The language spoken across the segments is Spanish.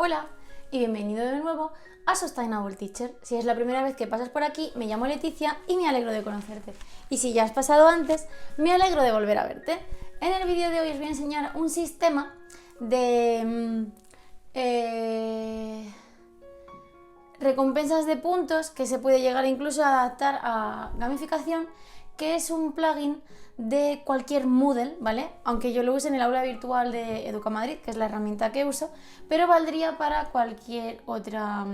Hola y bienvenido de nuevo a Sustainable Teacher. Si es la primera vez que pasas por aquí, me llamo Leticia y me alegro de conocerte. Y si ya has pasado antes, me alegro de volver a verte. En el vídeo de hoy os voy a enseñar un sistema de recompensas de puntos que se puede llegar incluso a adaptar a gamificación, que es un plugin de cualquier Moodle, ¿vale? Aunque yo lo use en el aula virtual de Educamadrid, que es la herramienta que uso, pero valdría para cualquier otra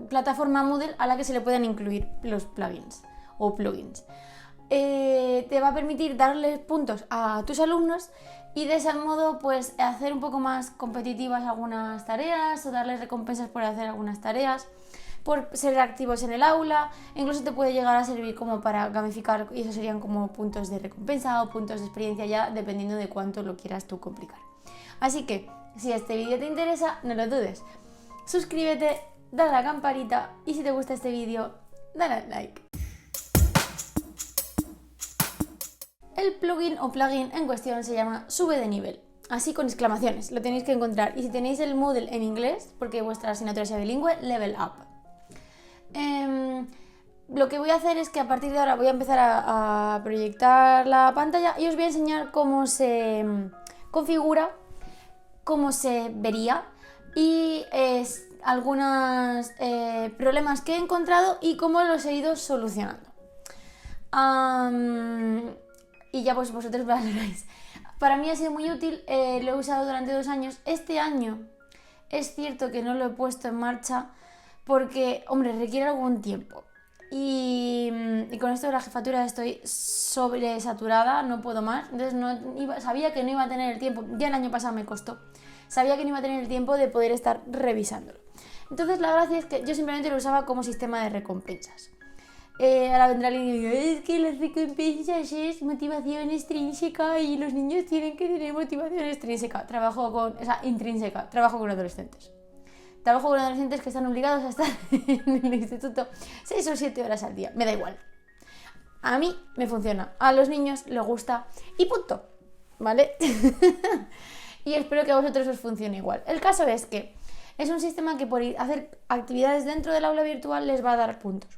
plataforma Moodle a la que se le puedan incluir los plugins o plugins. Te va a permitir darles puntos a tus alumnos y de ese modo pues hacer un poco más competitivas algunas tareas o darles recompensas por hacer algunas tareas, por ser activos en el aula. Incluso te puede llegar a servir como para gamificar y eso serían como puntos de recompensa o puntos de experiencia, ya dependiendo de cuánto lo quieras tú complicar. Así que si este vídeo te interesa, no lo dudes, suscríbete, dale a la campanita y si te gusta este vídeo, dale al like. El plugin o plugin en cuestión se llama Sube de nivel, así con exclamaciones, lo tenéis que encontrar. Y si tenéis el Moodle en inglés, porque vuestra asignatura sea bilingüe, Level Up. Lo que voy a hacer es que a partir de ahora voy a empezar a proyectar la pantalla y os voy a enseñar cómo se configura, cómo se vería y algunos problemas que he encontrado y cómo los he ido solucionando. Y ya pues vosotros valoráis. Para mí ha sido muy útil, lo he usado durante 2 años. Este año es cierto que no lo he puesto en marcha porque, hombre, requiere algún tiempo. Y con esto de la jefatura estoy sobresaturada, no puedo más. Entonces sabía que no iba a tener el tiempo, ya el año pasado me costó. Sabía que no iba a tener el tiempo de poder estar revisándolo. Entonces la gracia es que yo simplemente lo usaba como sistema de recompensas. Ahora vendrá alguien y digo, es que las recompensas es motivación extrínseca y los niños tienen que tener motivación extrínseca. Intrínseca. Trabajo con adolescentes. Trabajo con adolescentes que están obligados a estar en el instituto 6 o 7 horas al día. Me da igual. A mí me funciona. A los niños les gusta y punto. ¿Vale? Y espero que a vosotros os funcione igual. El caso es que es un sistema que por hacer actividades dentro del aula virtual les va a dar puntos.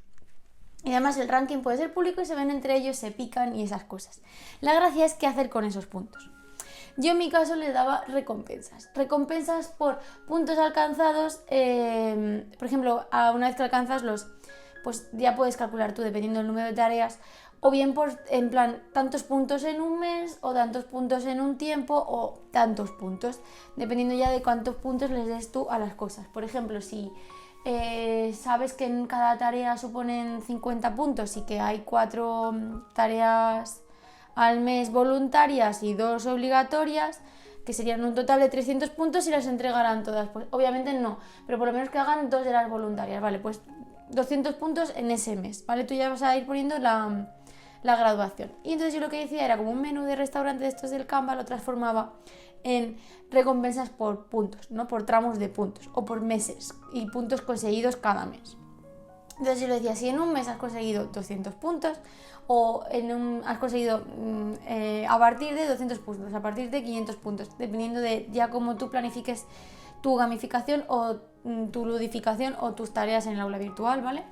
Y además el ranking puede ser público y se ven entre ellos, se pican y esas cosas. La gracia es qué hacer con esos puntos. Yo en mi caso les daba recompensas. Recompensas por puntos alcanzados. Por ejemplo, una vez que alcanzas pues ya puedes calcular tú dependiendo del número de tareas. O bien en plan, tantos puntos en un mes, o tantos puntos en un tiempo, o tantos puntos. Dependiendo ya de cuántos puntos les des tú a las cosas. Por ejemplo, si sabes que en cada tarea suponen 50 puntos y que hay 4 tareas al mes voluntarias y 2 obligatorias, que serían un total de 300 puntos y las entregarán todas. Pues obviamente no, pero por lo menos que hagan 2 de las voluntarias, ¿vale? Pues 200 puntos en ese mes, ¿vale? Tú ya vas a ir poniendo la graduación. Y entonces yo lo que decía era como un menú de restaurante de estos del Canva, lo transformaba en recompensas por puntos, ¿no? Por tramos de puntos o por meses y puntos conseguidos cada mes. Entonces yo le decía, si en un mes has conseguido 200 puntos o has conseguido a partir de 200 puntos, a partir de 500 puntos, dependiendo de ya cómo tú planifiques tu gamificación o tu ludificación o tus tareas en el aula virtual, ¿vale?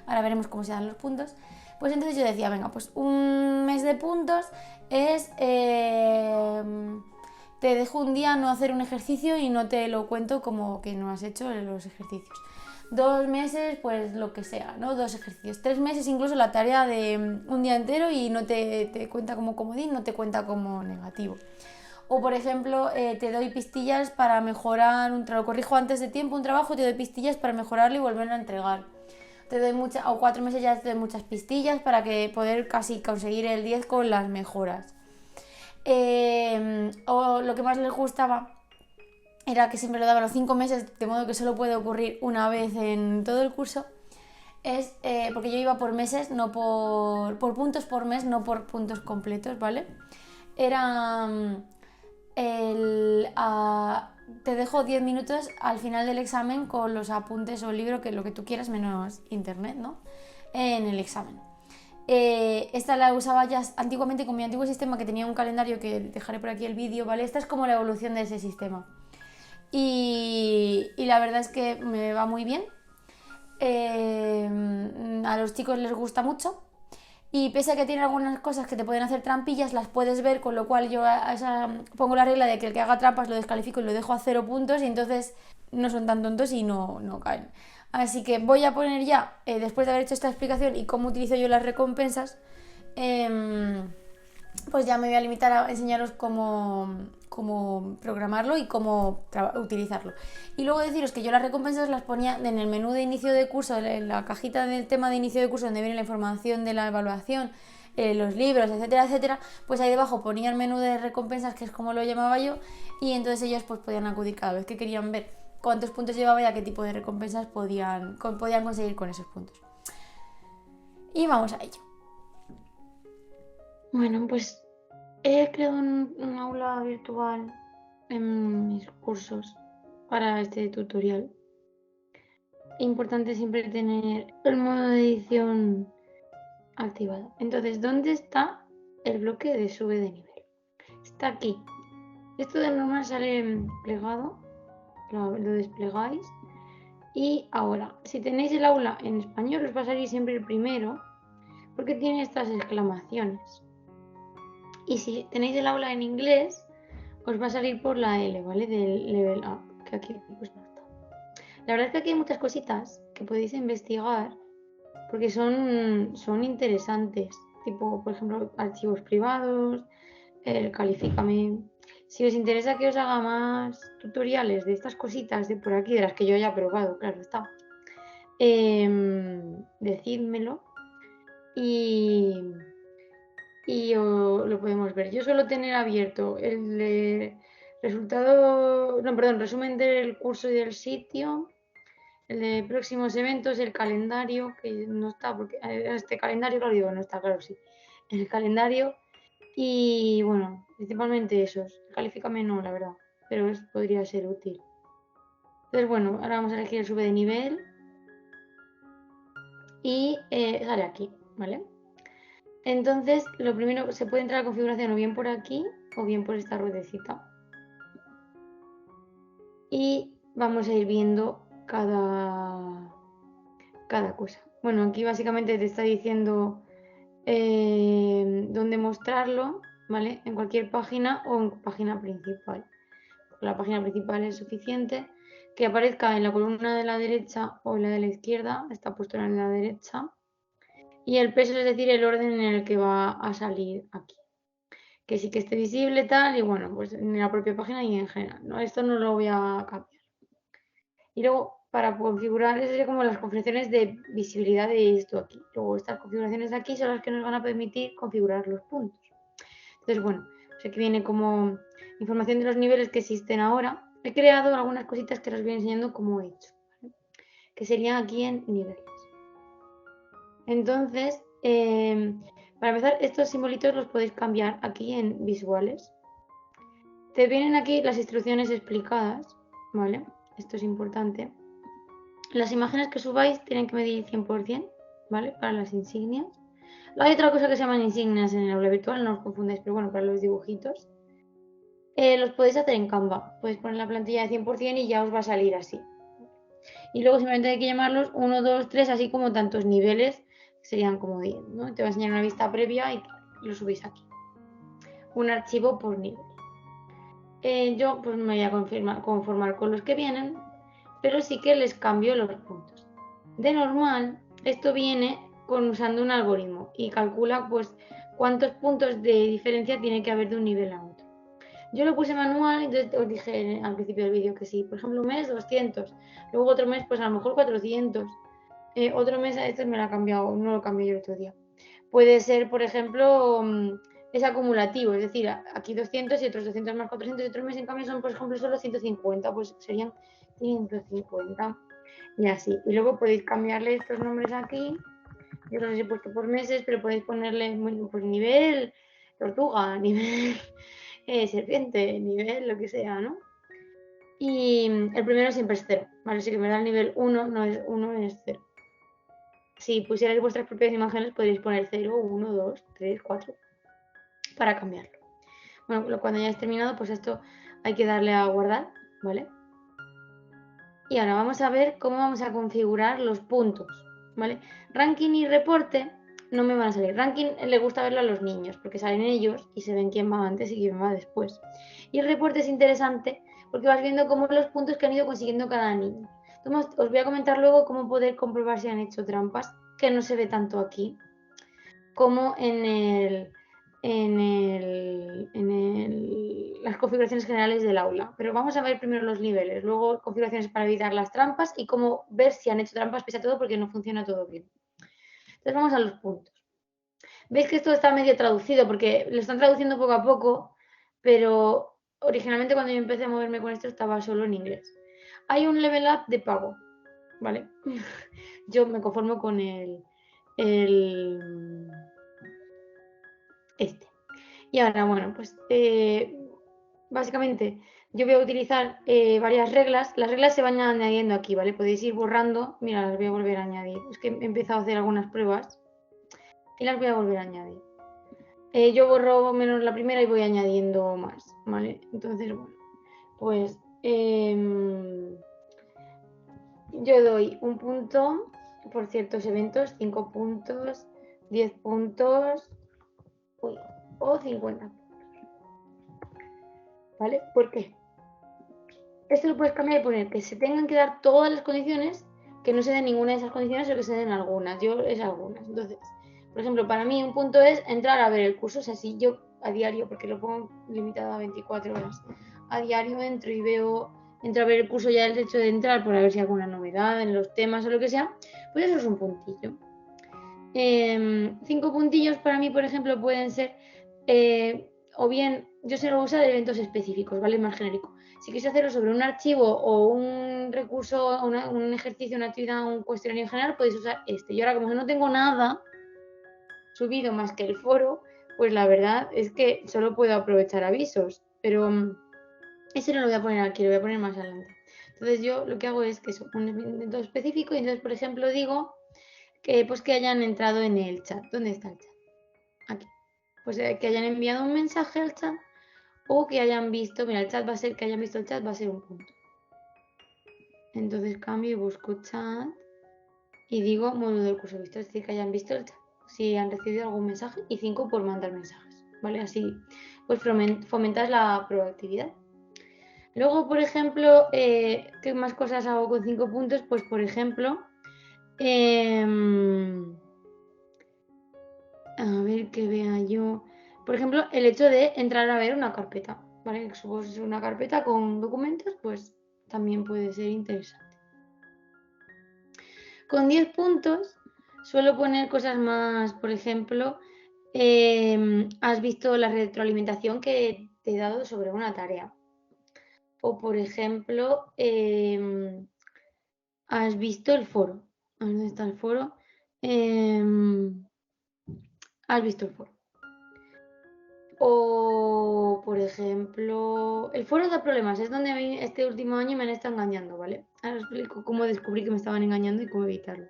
Ahora veremos cómo se dan los puntos. Pues entonces yo decía, venga, pues un mes de puntos es te dejo un día no hacer un ejercicio y no te lo cuento como que no has hecho los ejercicios. 2 meses, pues lo que sea, ¿no? 2 ejercicios. 3 meses incluso la tarea de un día entero y no te cuenta como comodín, no te cuenta como negativo. O por ejemplo, te doy pistillas para mejorar, lo corrijo antes de tiempo un trabajo, te doy pistillas para mejorarlo y volverlo a entregar. Te doy o 4 meses ya te doy muchas pistillas para que poder casi conseguir el 10 con las mejoras. O lo que más les gustaba era que siempre lo daban los 5 meses, de modo que solo puede ocurrir una vez en todo el curso. Porque yo iba por meses, no por puntos por mes, no por puntos completos, ¿vale? Era te dejo 10 minutos al final del examen con los apuntes o el libro, que lo que tú quieras menos internet, ¿no? En el examen. Esta la usaba ya antiguamente con mi antiguo sistema, que tenía un calendario que dejaré por aquí el vídeo, ¿vale? Esta es como la evolución de ese sistema. Y la verdad es que me va muy bien. A los chicos les gusta mucho. Y pese a que tiene algunas cosas que te pueden hacer trampillas, las puedes ver, con lo cual yo pongo la regla de que el que haga trampas lo descalifico y lo dejo a 0 puntos, y entonces no son tan tontos y no caen. Así que voy a poner ya, después de haber hecho esta explicación y cómo utilizo yo las recompensas, pues ya me voy a limitar a enseñaros cómo programarlo y cómo utilizarlo. Y luego deciros que yo las recompensas las ponía en el menú de inicio de curso, en la cajita del tema de inicio de curso, donde viene la información de la evaluación, los libros, etcétera, etcétera. Pues ahí debajo ponía el menú de recompensas, que es como lo llamaba yo, y entonces ellos pues podían acudir cada vez que querían ver cuántos puntos llevaba y a qué tipo de recompensas podían conseguir con esos puntos. Y vamos a ello. Bueno, pues he creado un aula virtual en mis cursos para este tutorial. Importante siempre tener el modo de edición activado. Entonces, ¿dónde está el bloque de sube de nivel? Está aquí. Esto de normal sale plegado, lo desplegáis. Y ahora, si tenéis el aula en español, os va a salir siempre el primero, porque tiene estas exclamaciones. Y si tenéis el aula en inglés, os va a salir por la L, ¿vale? Del level up, que aquí pues no está. La verdad es que aquí hay muchas cositas que podéis investigar, porque son interesantes. Tipo, por ejemplo, archivos privados, el califícame. Si os interesa que os haga más tutoriales de estas cositas de por aquí, de las que yo haya probado, claro está, decídmelo y lo podemos ver. Yo suelo tener abierto el resumen del curso y del sitio, el de próximos eventos, el calendario, que no está, porque este calendario, claro, digo, no está, claro, sí, el calendario, y bueno, principalmente esos. Califícame no, la verdad, pero podría ser útil. Entonces, bueno, ahora vamos a elegir el sube de nivel y sale aquí, ¿vale? Entonces, lo primero, se puede entrar a configuración o bien por aquí o bien por esta ruedecita. Y vamos a ir viendo cada cosa. Bueno, aquí básicamente te está diciendo dónde mostrarlo, ¿vale? En cualquier página o en página principal. La página principal es suficiente. Que aparezca en la columna de la derecha o en la de la izquierda, está puesto en la derecha. Y el peso, es decir, el orden en el que va a salir aquí. Que sí que esté visible tal, y bueno, pues en la propia página y en general, ¿no? Esto no lo voy a cambiar. Y luego, para configurar, eso sería como las configuraciones de visibilidad de esto aquí. Luego, estas configuraciones de aquí son las que nos van a permitir configurar los puntos. Entonces, bueno, pues aquí viene como información de los niveles que existen ahora. He creado algunas cositas que os voy enseñando cómo he hecho, ¿vale? Que serían aquí en niveles. Entonces, para empezar, estos simbolitos los podéis cambiar aquí en visuales. Te vienen aquí las instrucciones explicadas, ¿vale? Esto es importante. Las imágenes que subáis tienen que medir 100%, ¿vale? Para las insignias. Hay otra cosa que se llaman insignias en el aula virtual, no os confundáis, pero bueno, para los dibujitos. Los podéis hacer en Canva. Podéis poner la plantilla de 100% y ya os va a salir así. Y luego simplemente hay que llamarlos 1, 2, 3, así como tantos niveles, que serían como 10, ¿no? Te va a enseñar una vista previa y lo subís aquí. Un archivo por nivel. Yo pues me voy a conformar con los que vienen, pero sí que les cambio los puntos. De normal, esto viene usando un algoritmo y calcula pues cuántos puntos de diferencia tiene que haber de un nivel a otro. Yo lo puse manual, entonces os dije al principio del vídeo que sí, por ejemplo un mes 200, luego otro mes pues a lo mejor 400, otro mes a este me lo ha cambiado, no lo cambié yo el otro día. Puede ser, por ejemplo, es acumulativo, es decir, aquí 200 y otros 200 más 400 y otro mes en cambio son, por ejemplo, solo 150, pues serían 550 y así. Y luego podéis cambiarle estos nombres aquí, yo los he puesto por meses, pero podéis ponerle pues, nivel tortuga, nivel serpiente, nivel lo que sea, ¿no? Y el primero siempre es 0, ¿vale? Si me da el nivel 1, no es 1, es 0. Si pusierais vuestras propias imágenes, podréis poner 0, 1, 2, 3, 4 para cambiarlo. Bueno, cuando ya hayáis terminado, pues esto hay que darle a guardar, ¿vale? Y ahora vamos a ver cómo vamos a configurar los puntos, ¿vale? Ranking y reporte no me van a salir. Ranking le gusta verlo a los niños porque salen ellos y se ven quién va antes y quién va después. Y el reporte es interesante porque vas viendo cómo los puntos que han ido consiguiendo cada niño. Entonces, os voy a comentar luego cómo poder comprobar si han hecho trampas, que no se ve tanto aquí como las configuraciones generales del aula. Pero vamos a ver primero los niveles, luego configuraciones para evitar las trampas y cómo ver si han hecho trampas pese a todo porque no funciona todo bien. Entonces vamos a los puntos. Veis que esto está medio traducido porque lo están traduciendo poco a poco, pero originalmente cuando yo empecé a moverme con esto estaba solo en inglés. Hay un level up de pago, ¿vale? Yo me conformo con este. Y ahora, bueno, pues básicamente yo voy a utilizar varias reglas. Las reglas se van añadiendo aquí, ¿vale? Podéis ir borrando. Mira, las voy a volver a añadir. Es que he empezado a hacer algunas pruebas y las voy a volver a añadir. Yo borro menos la primera y voy añadiendo más, ¿vale? Entonces, bueno, pues yo doy un punto por ciertos eventos, 5 puntos, 10 puntos o 50. ¿Vale? ¿Por qué? Esto lo puedes cambiar y poner que se tengan que dar todas las condiciones, que no se den ninguna de esas condiciones o que se den algunas. Yo es algunas. Entonces, por ejemplo, para mí un punto es entrar a ver el curso. O sea, si yo a diario, porque lo pongo limitado a 24 horas, a diario entro y entro a ver el curso ya el hecho de entrar por a ver si hay alguna novedad en los temas o lo que sea, pues eso es un puntillo. 5 puntillos para mí, por ejemplo, pueden ser o bien, yo se lo uso de eventos específicos, ¿vale? Más genérico. Si quieres hacerlo sobre un archivo o un recurso, un ejercicio, una actividad, un cuestionario en general, podéis usar este. Y ahora, como que no tengo nada subido más que el foro, pues la verdad es que solo puedo aprovechar avisos. Pero ese no lo voy a poner aquí, lo voy a poner más adelante. Entonces yo lo que hago es que es un evento específico y entonces, por ejemplo, digo pues que hayan entrado en el chat. ¿Dónde está el chat? Aquí. Pues que hayan enviado un mensaje al chat o que hayan visto, mira, el chat va a ser, que hayan visto el chat va a ser un punto. Entonces cambio y busco chat y digo módulo del curso visto, es decir, que hayan visto el chat, si han recibido algún mensaje y 5 por mandar mensajes, ¿vale? Así pues fomentas la proactividad. Luego, por ejemplo, ¿qué más cosas hago con 5 puntos? Pues, por ejemplo, a ver que vea yo. Por ejemplo, el hecho de entrar a ver una carpeta, ¿vale? Supongo una carpeta con documentos, pues también puede ser interesante. Con 10 puntos suelo poner cosas más, por ejemplo, has visto la retroalimentación que te he dado sobre una tarea. O, por ejemplo, has visto el foro. A ver, ¿dónde está el foro? Has visto el foro. O, por ejemplo, el foro da problemas, es donde a mí este último año me han estado engañando, ¿vale? Ahora os explico cómo descubrí que me estaban engañando y cómo evitarlo.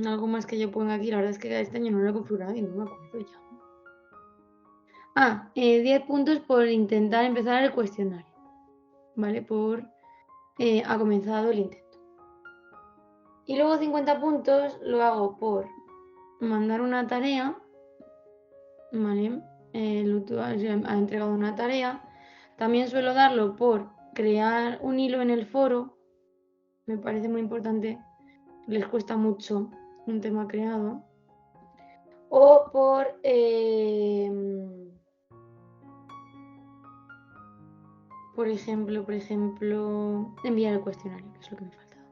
Algo más que yo ponga aquí, la verdad es que este año no lo he configurado y no me acuerdo ya. 10 puntos por intentar empezar el cuestionario, ¿vale? Ha comenzado el intento. Y luego 50 puntos lo hago por mandar una tarea, ¿vale? Ha entregado una tarea. También suelo darlo por crear un hilo en el foro. Me parece muy importante. Les cuesta mucho un tema creado. O por ejemplo, enviar el cuestionario, que es lo que me faltaba.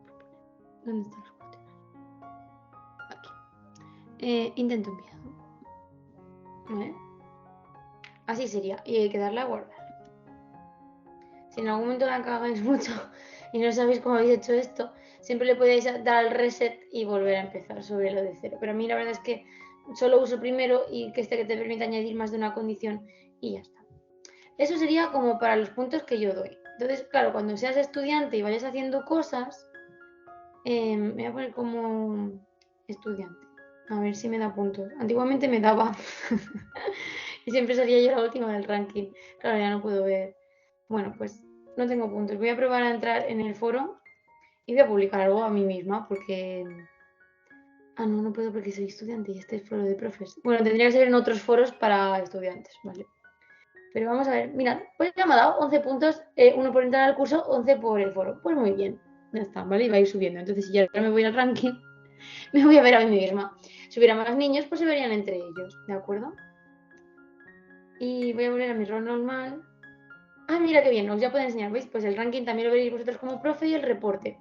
¿Dónde están los cuestionarios? Aquí. Intento enviado. ¿Vale? Así sería. Y hay que darle a guardar. Si en algún momento la cagáis mucho y no sabéis cómo habéis hecho esto, siempre le podéis dar al reset y volver a empezar sobre lo de cero. Pero a mí la verdad es que solo uso primero y que te permite añadir más de una condición y ya está. Eso sería como para los puntos que yo doy. Entonces, claro, cuando seas estudiante y vayas haciendo cosas, me voy a poner como estudiante. A ver si me da puntos. Antiguamente me daba. Y siempre sería yo la última del ranking. Claro, ya no puedo ver. Bueno, pues no tengo puntos. Voy a probar a entrar en el foro y voy a publicar algo a mí misma porque... Ah, no, no puedo porque soy estudiante y este es foro de profes. Bueno, tendría que ser en otros foros para estudiantes, ¿vale? Pero vamos a ver, mirad, pues ya me ha dado 11 puntos, uno por entrar al curso, 11 por el foro. Pues muy bien, ya está, ¿vale? Y va a ir subiendo. Entonces, si ya me voy al ranking, me voy a ver a mí misma. Si hubiera más niños, pues se verían entre ellos, ¿de acuerdo? Y voy a volver a mi rol normal. Ah, mira qué bien, os ya puedo enseñar, ¿veis? Pues el ranking también lo veréis vosotros como profe y el reporte.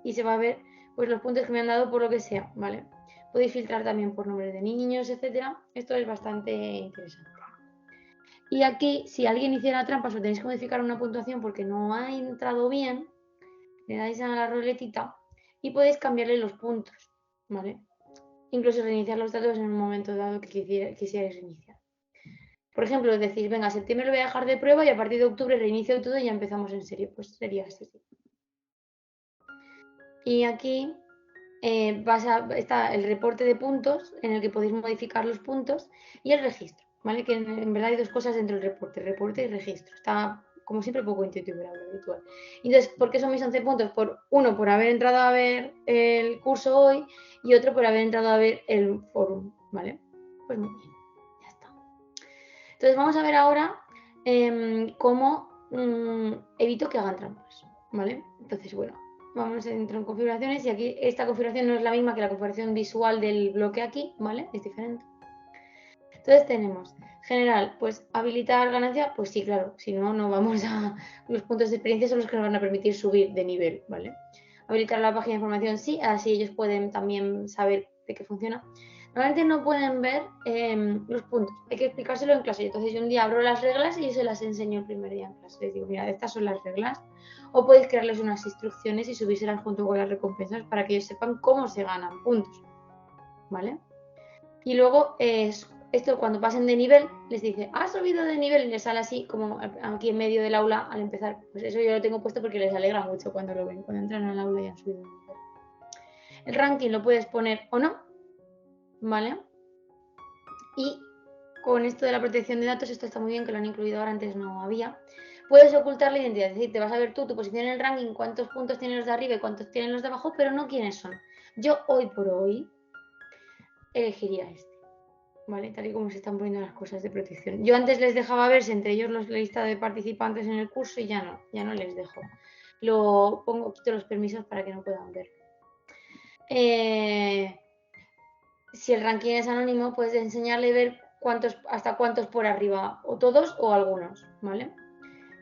Y se va a ver pues los puntos que me han dado por lo que sea, ¿vale? Podéis filtrar también por nombres de niños, etcétera. Esto es bastante interesante. Y aquí, si alguien hiciera trampas o tenéis que modificar una puntuación porque no ha entrado bien, le dais a la ruletita y podéis cambiarle los puntos, ¿vale? Incluso reiniciar los datos en un momento dado que quisierais reiniciar. Por ejemplo, decís, venga, septiembre lo voy a dejar de prueba y a partir de octubre reinicio todo y ya empezamos en serio. Pues sería así. Y aquí está el reporte de puntos en el que podéis modificar los puntos y el registro, ¿vale? Que en verdad hay dos cosas dentro del reporte y registro. Está, como siempre, poco intuitivo, la habitual. Entonces, ¿por qué son mis 11 puntos? Uno, por haber entrado a ver el curso hoy y otro por haber entrado a ver el forum, ¿vale? Pues muy bien, ya está. Entonces, vamos a ver ahora cómo evito que hagan trampas, ¿vale? Entonces, bueno, vamos a entrar en configuraciones y aquí esta configuración no es la misma que la configuración visual del bloque aquí, ¿vale? Es diferente. Entonces tenemos general, pues habilitar ganancia, pues sí, claro, si no, no vamos a... Los puntos de experiencia son los que nos van a permitir subir de nivel, ¿vale? Habilitar la página de información, sí, así ellos pueden también saber de qué funciona. Normalmente no pueden ver los puntos, hay que explicárselo en clase. Entonces yo un día abro las reglas y se las enseño el primer día en clase. Les digo, mira, estas son las reglas. O podéis crearles unas instrucciones y subírselas junto con las recompensas para que ellos sepan cómo se ganan puntos, ¿vale? Y luego esto cuando pasen de nivel les dice, has subido de nivel y les sale así como aquí en medio del aula al empezar. Pues eso yo lo tengo puesto porque les alegra mucho cuando lo ven, cuando entran al aula y han subido de nivel. El ranking lo puedes poner o no, ¿vale? Y con esto de la protección de datos, esto está muy bien que lo han incluido ahora, antes no había. Puedes ocultar la identidad, es decir, te vas a ver tú tu posición en el ranking, cuántos puntos tienen los de arriba y cuántos tienen los de abajo, pero no quiénes son. Yo hoy por hoy elegiría este, ¿vale? Tal y como se están poniendo las cosas de protección. Yo antes les dejaba verse entre ellos la lista de participantes en el curso y ya no les dejo. Lo pongo, quito los permisos para que no puedan ver. Si el ranking es anónimo, puedes enseñarle y ver hasta cuántos por arriba, o todos o algunos, ¿vale?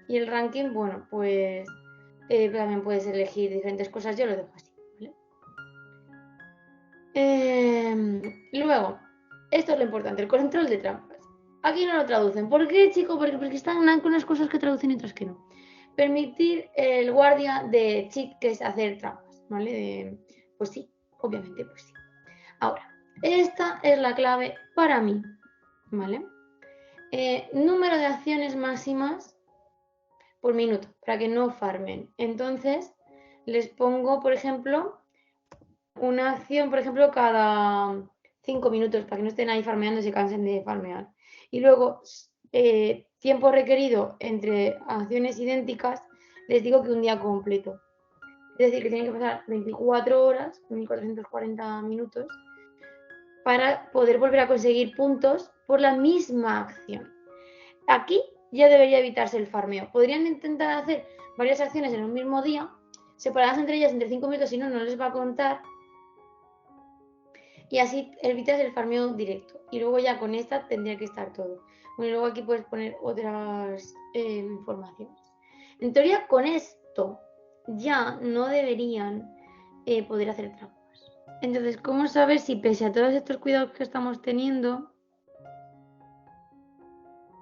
Y el ranking, bueno, pues también puedes elegir diferentes cosas, yo lo dejo así, ¿vale? Luego, esto es lo importante, el control de trampas. Aquí no lo traducen. ¿Por qué, chico? Porque están unas cosas que traducen y otras que no. Permitir el guardia de cheat, que es hacer trampas, ¿vale? Pues sí, obviamente, pues sí. Ahora, esta es la clave para mí, ¿vale? Número de acciones máximas por minuto, para que no farmen. Entonces, les pongo, por ejemplo, una acción, por ejemplo, cada 5 minutos, para que no estén ahí farmeando y se cansen de farmear. Y luego, tiempo requerido entre acciones idénticas, les digo que un día completo. Es decir, que tienen que pasar 24 horas, 1440 minutos, para poder volver a conseguir puntos por la misma acción. Aquí ya debería evitarse el farmeo. Podrían intentar hacer varias acciones en un mismo día, separadas entre ellas entre 5 minutos, si no, no les va a contar. Y así evitas el farmeo directo. Y luego ya con esta tendría que estar todo. Bueno, y luego aquí puedes poner otras informaciones. En teoría, con esto ya no deberían poder hacer trampas. Entonces, ¿cómo saber si pese a todos estos cuidados que estamos teniendo...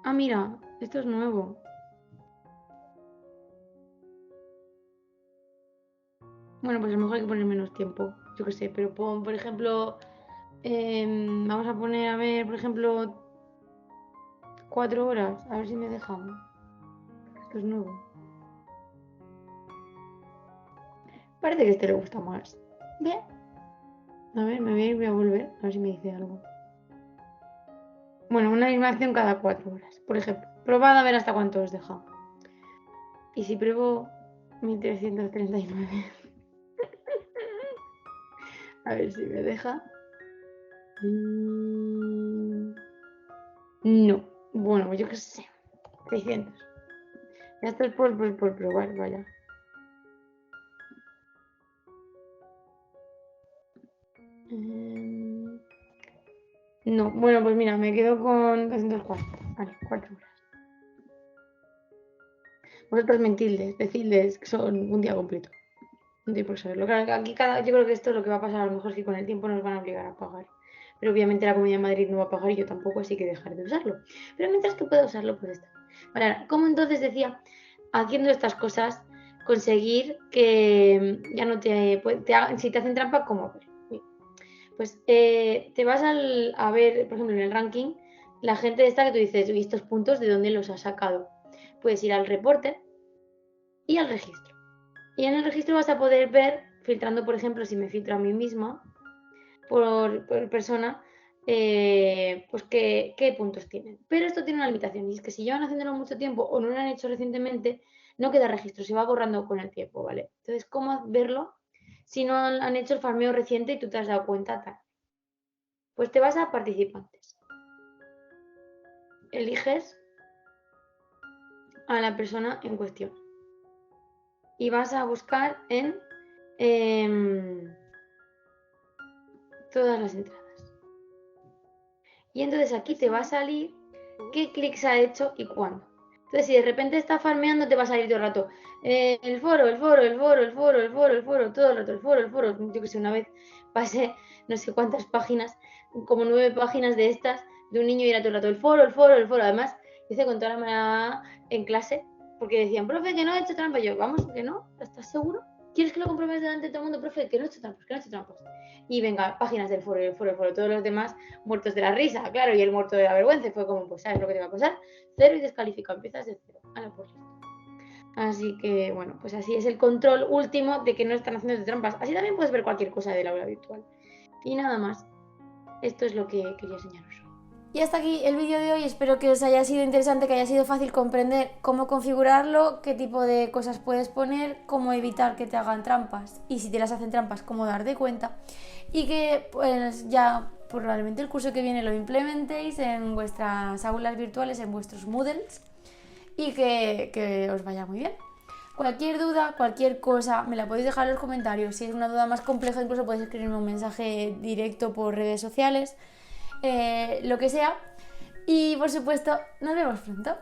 Ah, mira, esto es nuevo. Bueno, pues a lo mejor hay que poner menos tiempo. Yo qué sé, pero por ejemplo... vamos a poner, a ver, por ejemplo... 4 horas. A ver si me dejan. Esto es nuevo. Parece que este le gusta más. Bien. A ver, me voy a ir, voy a volver. A ver si me dice algo. Bueno, una misma acción cada 4 horas. Por ejemplo, probad a ver hasta cuánto os deja. ¿Y si pruebo 1339? A ver si me deja. No. Bueno, yo qué sé. 600. Ya está por probar, vaya. No, bueno, pues mira, me quedo con 204. Vale, 4 horas. Vosotros decidles que son un día completo. No tiene por qué saberlo. Claro, aquí yo creo que esto es lo que va a pasar. A lo mejor es que con el tiempo nos van a obligar a pagar. Pero obviamente la Comunidad de Madrid no va a pagar y yo tampoco, así que dejar de usarlo. Pero mientras que pueda usarlo, pues está. Vale, ahora, ¿cómo entonces decía, haciendo estas cosas, conseguir que ya no si te hacen trampa, ¿cómo ver? Pues te vas a ver, por ejemplo, en el ranking, la gente esta que tú dices, ¿y estos puntos de dónde los has sacado? Puedes ir al reporte y al registro. Y en el registro vas a poder ver, filtrando, por ejemplo, si me filtro a mí misma, por persona, pues qué puntos tienen. Pero esto tiene una limitación, y es que si llevan haciéndolo mucho tiempo o no lo han hecho recientemente, no queda registro, se va borrando con el tiempo, ¿vale? Entonces, ¿cómo verlo si no han hecho el farmeo reciente y tú te has dado cuenta tal? Pues te vas a participantes. Eliges a la persona en cuestión y vas a buscar en todas las entradas. Y entonces aquí te va a salir qué clics ha hecho y cuándo. Entonces, si de repente está farmeando, te va a salir todo el rato el foro, todo el rato, el foro. Yo que sé, una vez pasé no sé cuántas páginas, como 9 páginas de estas, de un niño y era todo el rato el foro. Además, hice con toda la manera en clase, porque decían, profe, que no he hecho trampa. Yo, vamos, que no, ¿estás seguro? ¿Quieres que lo compruebes delante de todo el mundo, profe? Que no he hecho trampas. Y venga, páginas del foro, todos los demás muertos de la risa, claro, y el muerto de la vergüenza. Fue como, pues, ¿sabes lo que te va a pasar? 0 y descalificado, empiezas de 0. Pues listo. Así que, bueno, pues así es el control último de que no están haciendo trampas. Así también puedes ver cualquier cosa del aula virtual. Y nada más. Esto es lo que quería enseñaros. Y hasta aquí el vídeo de hoy, espero que os haya sido interesante, que haya sido fácil comprender cómo configurarlo, qué tipo de cosas puedes poner, cómo evitar que te hagan trampas y si te las hacen trampas, cómo dar de cuenta y que pues ya probablemente el curso que viene lo implementéis en vuestras aulas virtuales, en vuestros Moodles y que os vaya muy bien. Cualquier duda, cualquier cosa, me la podéis dejar en los comentarios. Si es una duda más compleja, incluso podéis escribirme un mensaje directo por redes sociales. Lo que sea. Y por supuesto, nos vemos pronto.